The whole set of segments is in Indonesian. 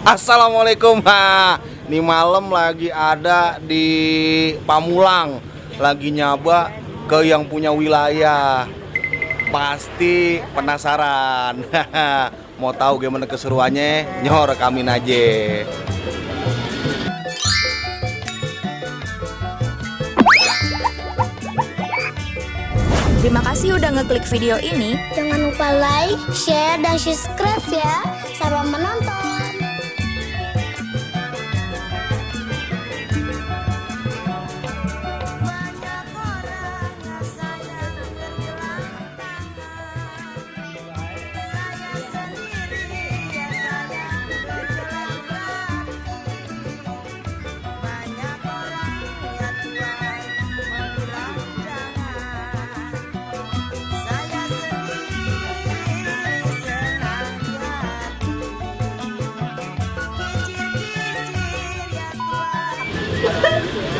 Assalamualaikum. Nih malam lagi ada di Pamulang, lagi nyaba ke yang punya wilayah. Pasti penasaran. Mau tahu gimana keseruannya? Nyor rekamin aja. Terima kasih udah ngeklik video ini. Jangan lupa like, share, dan subscribe ya. Selamat menonton.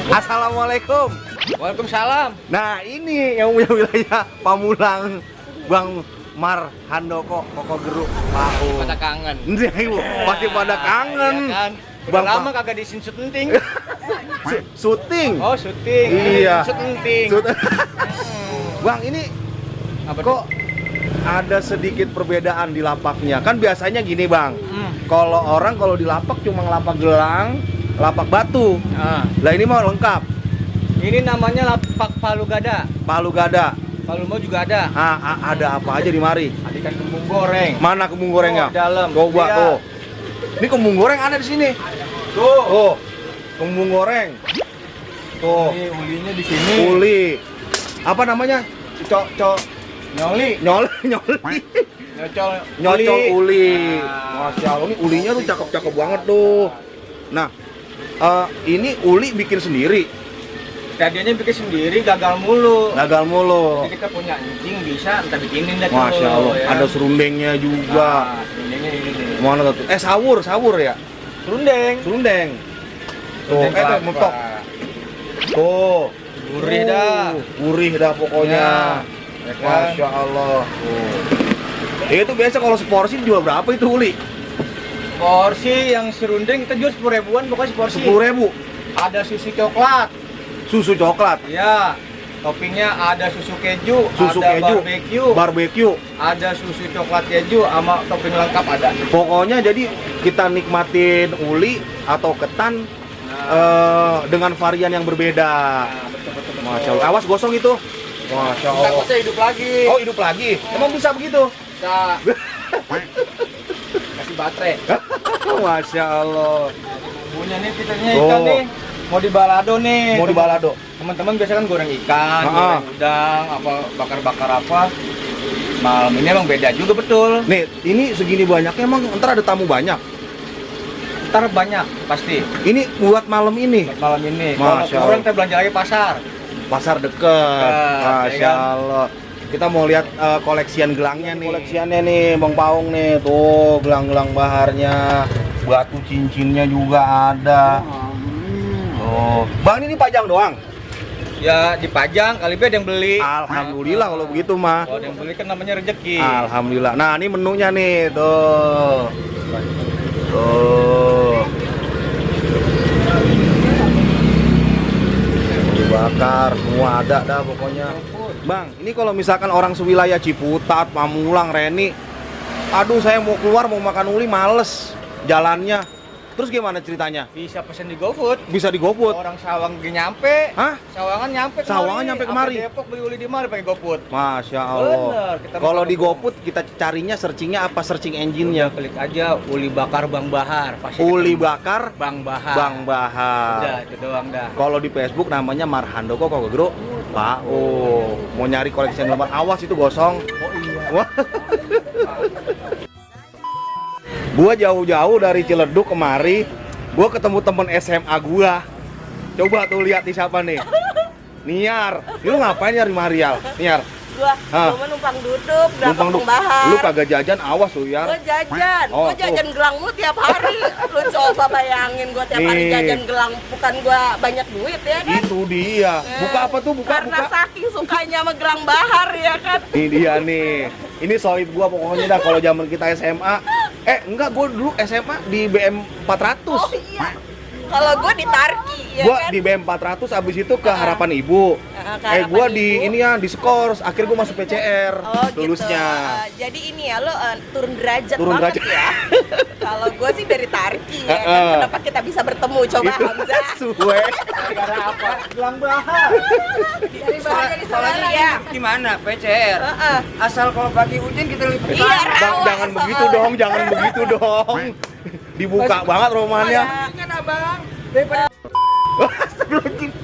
Assalamualaikum. Waalaikumsalam. Nah ini yang punya wilayah Pamulang, Bang Mar Handoko Koko Geruk Pau. Pada kangen. Pasti pada kangen. Iya kan? Udah Bang, lama kagak disin syuting. Syuting. Oh, syuting. Iya. Syuting. Bang, ini Apa kok ada sedikit perbedaan di lapaknya? Kan biasanya gini, Bang. Kalau orang kalau di lapak cuma lapak gelang, lapak batu. Nah, Lah ini mau lengkap. ini namanya lapak palu gada. Palu gada. Palu mau juga ada. Ada apa aja di mari? Ada ikan kembung goreng. Mana kembung gorengnya? Oh, dalam. Coba Iya. tuh. Ini kembung goreng ada di sini. Tuh. Tuh. Kembung goreng. Tuh. Ini ulinya di sini. Uli. Apa namanya? Nyoli. Nyoli. Nyocol uli. Nah. Masya Allah, ini ulinya tuh cakep-cakep banget tuh. Nah, ini uli bikin sendiri. Tadinya bikin sendiri gagal mulu. Gagal mulu. Jadi kita punya anjing bisa kita bikinin deh tuh. Masya Allah, ya. ada serundengnya juga. Nah, serundengnya ini nih. Mana tuh? Sawur ya? Serundeng. Serundeng. Tuh, Serundeng kelapa. mentok. Tuh. Gurih dah. Gurih dah pokoknya. Ya kan? Masya Allah. Itu biasa kalau seporsi jual berapa itu uli? Porsi yang serundeng kita jual 10 ribuan pokoknya seporsi. 10.000. Ada susu coklat. Susu coklat. Ya. Toppingnya ada susu keju, Susu ada keju. barbecue, Barbecue. ada susu coklat keju sama topping lengkap ada. Pokoknya jadi kita nikmatin uli atau ketan dengan varian yang berbeda. Nah, betul-betul. Masya Allah. Awas gosong itu. Masya Allah. Takutnya hidup lagi. Oh, hidup lagi. Emang bisa begitu? Bisa. Kasih baterai. Masya Allah. Punya nih pitanya ikan Oh. nih. Mau di balado nih. Mau di balado. Teman-teman biasa kan goreng ikan, Ah. goreng udang, apa bakar-bakar apa. Malam ini emang beda juga betul. Nih, ini segini banyaknya emang ntar ada tamu banyak. Ntar banyak pasti Ini buat malam ini. malam ini. Kalau Masya kurang Allah. kita belanja lagi pasar. Pasar deket. Ya Masya kan? Allah. Kita mau lihat koleksian gelangnya nih. Koleksiannya nih, Bang Paung nih. Tuh, gelang-gelang baharnya. Batu cincinnya juga ada. Oh, Bang ini pajang doang. Ya dipajang kali ada yang beli. Alhamdulillah kalau begitu mah. Kalau ada yang beli kan namanya rezeki. Alhamdulillah. Nah, ini menunya nih, tuh. Tuh. Bakar, semua ada dah pokoknya. Bang, ini kalau misalkan orang sewilayah Ciputat, Pamulang, Reni, aduh saya mau keluar mau makan uli males jalannya. Terus gimana ceritanya? Bisa pesen di GoFood. Bisa di GoFood? Orang Sawang nyampe. Hah? Sawangan nyampe kemari. Sawangan nyampe kemari? Apa Depok beli uli di mari pakai GoFood. Masya Allah. Bener, kita Kalau makan di GoFood. GoFood kita carinya searchingnya apa? Searching Ya engine-nya? klik aja uli bakar Bang Bahar. Pasti Uli ketemu. bakar Bang Bahar. Bang Bahar. Udah itu doang dah. Kalau di Facebook namanya Marhandoko Koko Geruk Pak. Oh, mau nyari koleksi yang lembar, awas itu gosong. Oh iya. Wah. Gua jauh-jauh dari Ciledug kemari, gua ketemu temen SMA gua. Coba tuh lihat nih siapa nih. Niar. Lu ngapain nyari Marial? Niar. Hah? Gua numpang duduk, udah Numpang Bang du- Bahar. Lu kagak jajan, awas lu ya. Gua jajan, Oh, gua jajan gelang mulu tiap hari. Lu coba bayangin gua tiap hari Nih. jajan gelang, bukan gua banyak duit ya kan? Itu dia. Buka apa tuh? Buka, Karena buka. saking sukanya sama gelang Bahar ya kan. Ini dia nih. Ini sohib gua pokoknya dah kalau zaman kita SMA Enggak, gue dulu SMA di BM 400. Oh iya. Kalau gue di Tarki, ya Gue kan? di BM 400, abis itu ke Harapan Ibu. Ke Harapan Gue di Ibu. ini ya, di Skors. Akhirnya gue masuk PCR, Oh lulusnya. gitu. Jadi ini ya lo turun derajat Turun banget derajat. ya. Kalau gue sih dari Tarki ya kan. Heeh. Kenapa kita bisa bertemu coba Itu Hamzah? suwe. Gara apa? Gelang bahar. Dari bahan jadi saudara ya. Gimana? PCR. Heeh. Asal kalau pagi hujan kita lipat. Iya, rawa Jangan begitu soalnya. dong, jangan begitu dong. Dibuka banget romannya. Kan abang. Daripada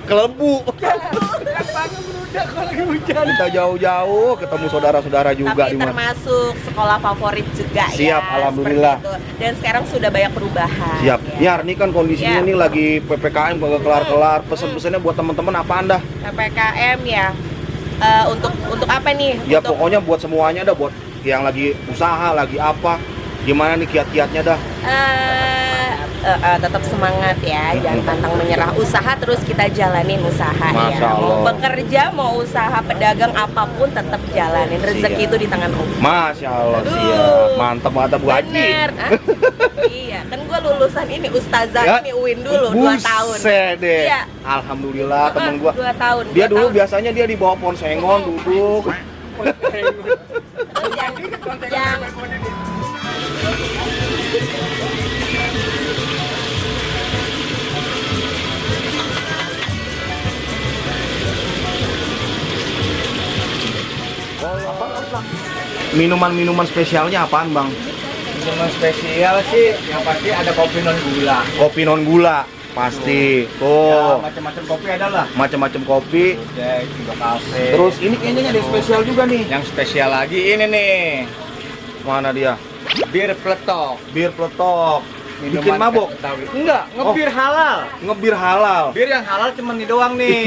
Kelebu. abangnya berudak kalau lagi hujan. Kita jauh-jauh ketemu saudara-saudara juga Tapi di mana. termasuk sekolah favorit juga ya. Siap, alhamdulillah. seperti itu. Dan sekarang sudah banyak perubahan. Siap. ya. Niar, nih kan kondisinya Ya. nih lagi PPKM kagak kelar-kelar. Pesan-pesannya buat teman-teman apaan dah? PPKM ya. Untuk apa nih? Ya Untuk pokoknya buat semuanya dah, buat yang lagi usaha, lagi apa. Gimana nih kiat-kiatnya dah? tetap semangat ya, jangan pantang menyerah. Usaha terus kita jalanin usaha Masya ya. Mau Allah. bekerja, mau usaha, pedagang apapun tetap jalanin. Rezeki Siap. itu di tangan Allah. Masya Allah, Aduh. siap. Mantap, mantap Bu Haji. Bener. Iya, kan gue lulusan ini ustazah Ya. ini UIN dulu 2 tahun. Buset deh. Iya. Alhamdulillah temen gua. 2 tahun. Dia 2 dulu tahun. biasanya dia di bawah pohon sengon duduk. Terus yang Minuman-minuman spesialnya apaan, Bang? Minuman spesial sih yang pasti ada kopi non gula. Kopi non gula, pasti. Ya, Tuh, macam-macam kopi ada lah. macam-macam kopi. Jack, juga kafe. Terus ini kayaknya ada spesial juga nih. yang spesial lagi ini nih, Mana dia? bir peletok. Bir peletok. Bikin Minuman mabok? Betawi. Enggak, ngebir halal. Ngebir halal. Bir yang halal cuma ini doang nih,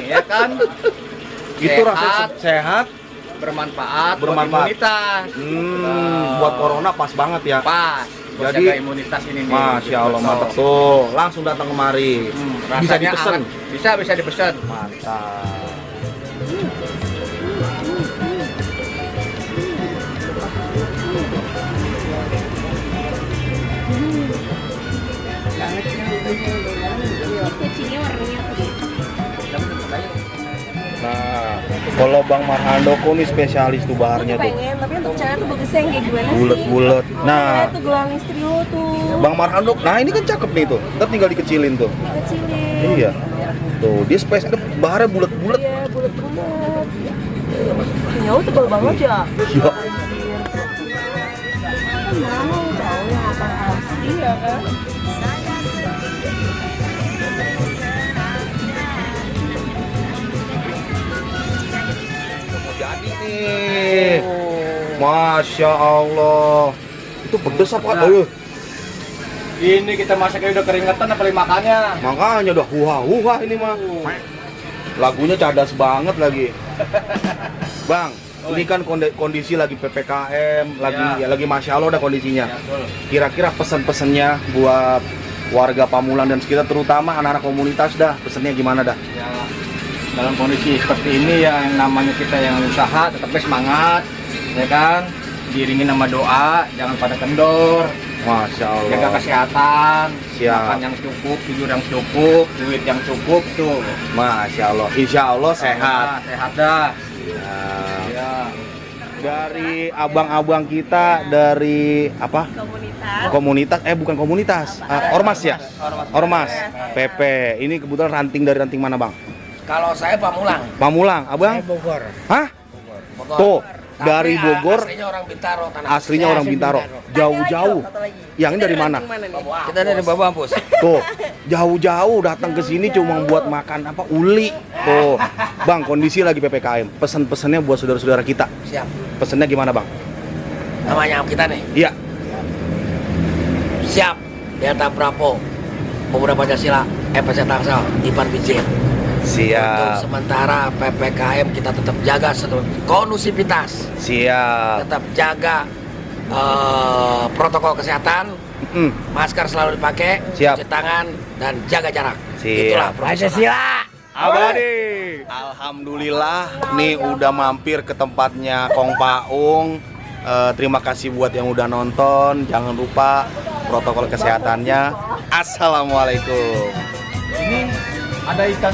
ya kan? Itu Sehat. rasanya sehat. Bermanfaat, Bermanfaat. buat imunitas. Buat corona pas banget ya. Pas. Buat Jadi, jaga imunitas ini nih. Masya Allah, Bir mantap peletok. tuh. Langsung datang kemari. Bisa Rasanya dipesan. hangat. Bisa dipesan. Mantap. Nah, kalau Bang Marhandoko nih spesialis tuh baharnya tuh. pengen, tapi untuk cewek tuh bagusnya yang kayak gimana sih? Bulet-bulet. Nah, Itu gelang istri lo tuh. Bang Marhandok, nah ini kan cakep nih tuh. Ntar tinggal dikecilin tuh. Kecilin. Iya. Tuh, dia spesial baharnya bulet-bulet. Iya, bulat-bulat. Nyawa tebal banget ya. Iya. Mau tahu yang apa asli ya kan? Jadi nih. Masya Allah. Itu pedes apa? Nah. Aduh. Ini kita masaknya udah keringetan apalagi makannya. Makanya udah huha-huha ini mah. Lagunya cadas banget lagi. Bang, ini kan kondisi lagi PPKM, lagi lagi Masya Allah udah kondisinya. Ya, betul. Kira-kira pesan-pesannya buat warga Pamulang dan sekitar, terutama anak-anak komunitas dah, pesannya gimana dah? Ya, dalam kondisi seperti ini yang namanya kita yang usaha tetap semangat, ya kan? Diiringi nama doa, jangan pada kendor, Masya Allah. jaga kesehatan, Siap. makan yang cukup, tidur yang cukup, duit yang cukup tuh. Masya Allah. Insya Allah sehat. Nah, sehat dah. Ya. Ya. Dari abang-abang kita dari apa? Komunitas. Bukan komunitas, ormas ya? Ormas. PP. Ini kebetulan ranting dari ranting mana, Bang? Kalau saya Pamulang, Pamulang, Abang? Bogor. Hah? Bogor. Tuh, Tapi, dari Bogor, aslinya orang Bintaro, tanah aslinya orang Bintaro. Jauh-jauh. Yang ini dari mana? Kita dari Babampus. Tuh, jauh-jauh datang ke sini cuma buat makan apa? Uli. Tuh, Bang, kondisi lagi PPKM. Pesan-pesannya buat saudara-saudara kita. Siap. Pesannya gimana, Bang? Namanya kita nih. Iya. Siap. Delta Bravo. Pemuda Pancasila, FPC Tangsel, Ipar Bijin. Untuk Siap. sementara PPKM kita tetap jaga kondusivitas, Siap. tetap jaga protokol kesehatan, masker selalu dipakai, Siap. cuci tangan dan jaga jarak. Siap. Itulah profesional. Abadi. Alhamdulillah nih udah mampir ke tempatnya Kong Paung Terima kasih buat yang udah nonton. Jangan lupa protokol kesehatannya. Assalamualaikum. Ini ada ikan.